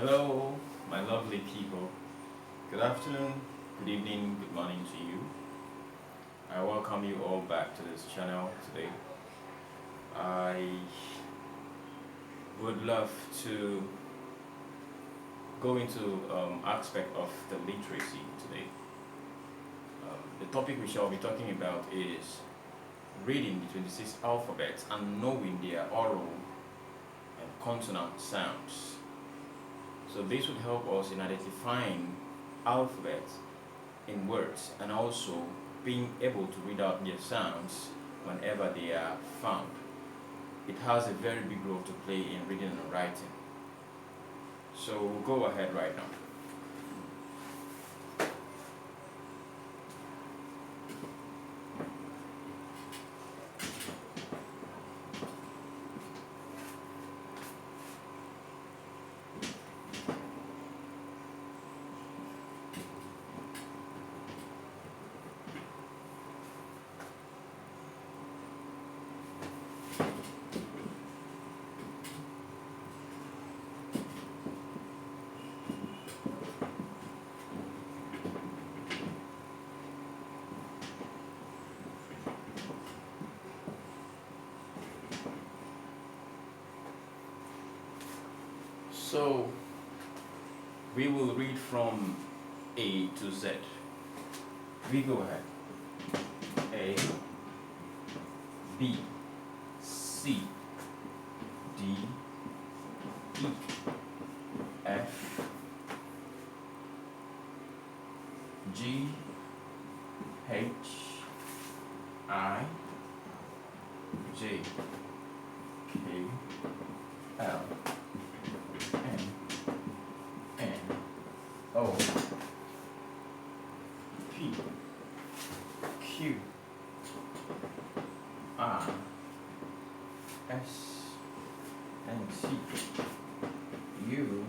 Hello, my lovely people. Good afternoon, good evening, good morning to you. I welcome you all back to this channel today. I would love to go into aspect of the literacy today. The topic we shall be talking about is reading the 26 alphabets and knowing their oral and consonant sounds. So this would help us in identifying alphabets in words and also being able to read out their sounds whenever they are found. It has a very big role to play in reading and writing. So we'll go ahead right now. So we will read from A to Z. We go ahead. A, B, C, D, E, F, G, H, I, J, K, L, M, N, O, P, Q, R, S, and T, U,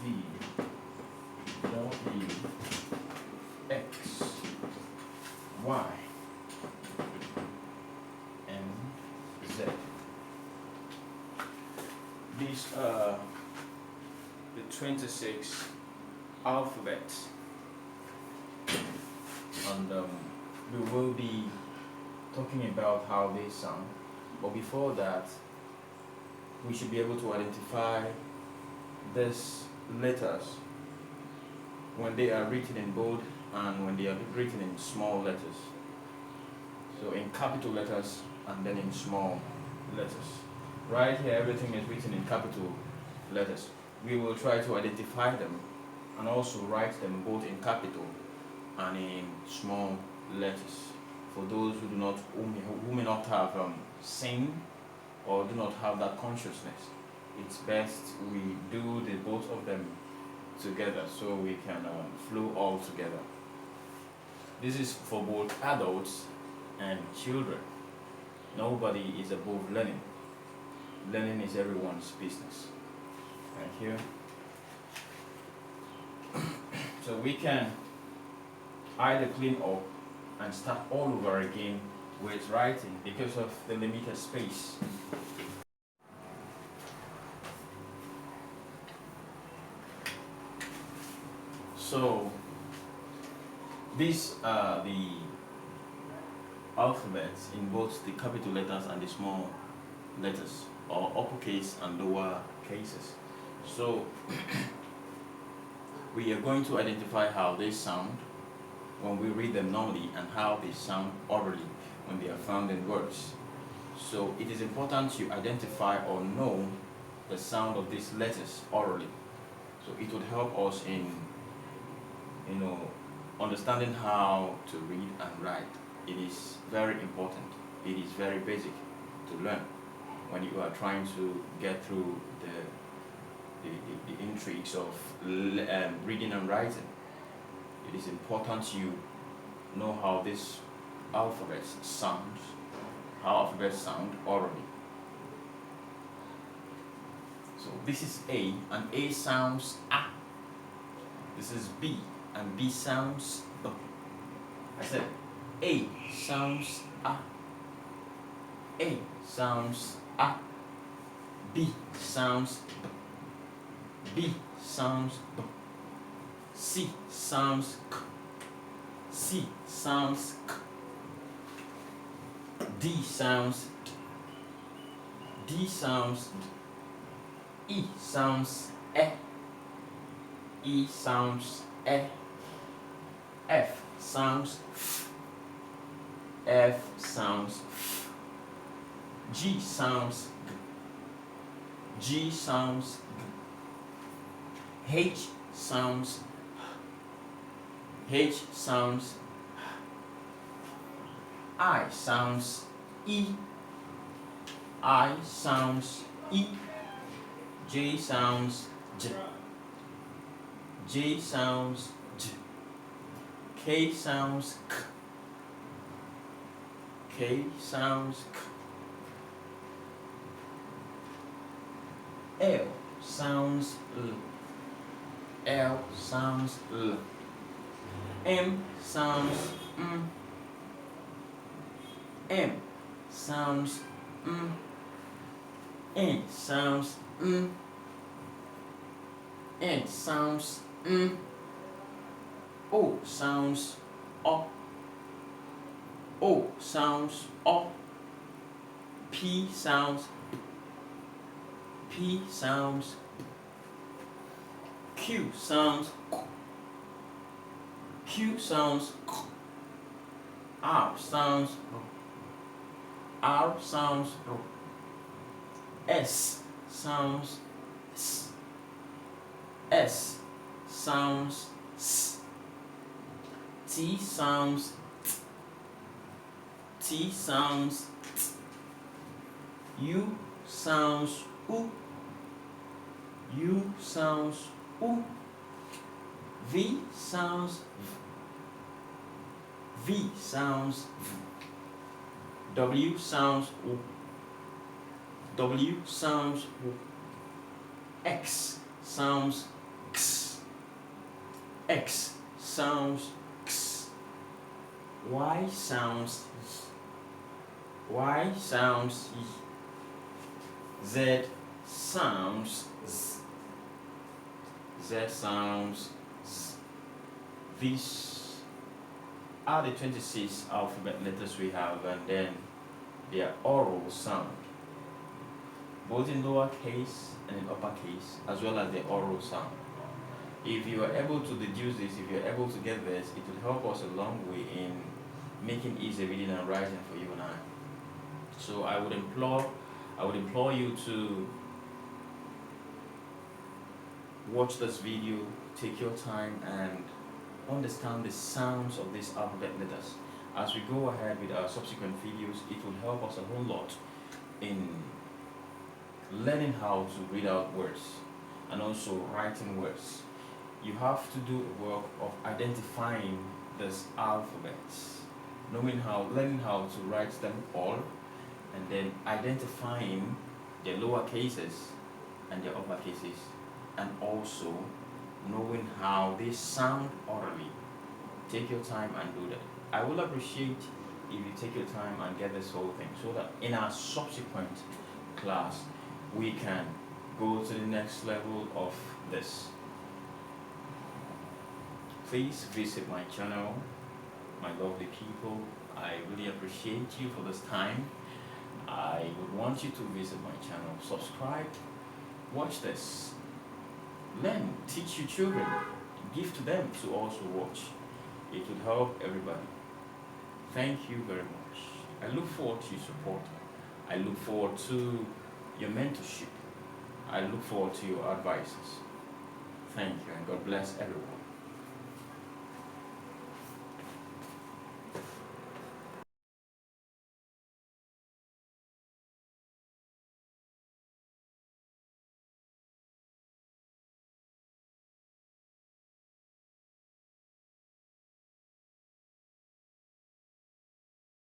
V, W, X, Y, and Z. These are the 26 alphabets, and we will be talking about how they sound. But before that, we should be able to identify these letters when they are written in bold and when they are written in small letters. So in capital letters and then in small letters. Right here, everything is written in capital letters. We will try to identify them and also write them both in capital and in small letters. For those who may not have seen or do not have that consciousness, it's best we do the both of them together so we can flow all together. This is for both adults and children. Nobody is above learning. Learning is everyone's business. Right here. So we can either clean up and start all over again with writing because of the limited space. So these are the alphabets in both the capital letters and the small letters, or uppercase and lower cases. So we are going to identify how they sound when we read them normally and how they sound orally when they are found in words. So it is important to identify or know the sound of these letters orally. So it would help us in understanding how to read and write. It is very important. It is very basic to learn when you are trying to get through the intrigues of reading and writing. It is important you know how this alphabets sounds, how alphabets sound orally. So this is A, and A sounds A. This is B, and B sounds B. I said A sounds A. A sounds A. B sounds B. B sounds B. C sounds K. C sounds K. D sounds D. D sounds D. E sounds E. E sounds E. F sounds F. F sounds F. G sounds G. G sounds G. H sounds H. H sounds I sounds E. I sounds E. J sounds J. J sounds J. K sounds K. K sounds K. L sounds L. L sounds L. M sounds M. M sounds M. N sounds M. N sounds M. O sounds O. O sounds O. P sounds P. P sounds P. Q sounds Q. Q sounds Q. R sounds R. R sounds R. S sounds S. S sounds S. T sounds T. T sounds T. U sounds U. U sounds U. V sounds V. V sounds V. W sounds W. W sounds W. X sounds X. X sounds X. Y sounds Y. Y sounds Y. Z sounds Z. Z sounds Z. These are the 26 alphabet letters we have, and then their oral sound, both in lowercase and in uppercase, as well as the oral sound. If you are able to deduce this, if you are able to get this, it will help us a long way in making easy reading and writing for you and I. So I would implore you to watch this video, take your time and understand the sounds of these alphabet letters. As we go ahead with our subsequent videos, it will help us a whole lot in learning how to read out words and also writing words. You have to do a work of identifying these alphabets, learning how to write them all, and then identifying their lower cases and their upper cases, and also knowing how they sound orally. Take your time and do that. I will appreciate if you take your time and get this whole thing, so that in our subsequent class we can go to the next level of this. Please visit my channel, my lovely people. I really appreciate you for this time. I would want you to visit my channel, subscribe, watch this, learn, teach your children, give to them to also watch. It will help everybody. Thank you very much. I look forward to your support. I look forward to your mentorship. I look forward to your advices. Thank you, and God bless everyone.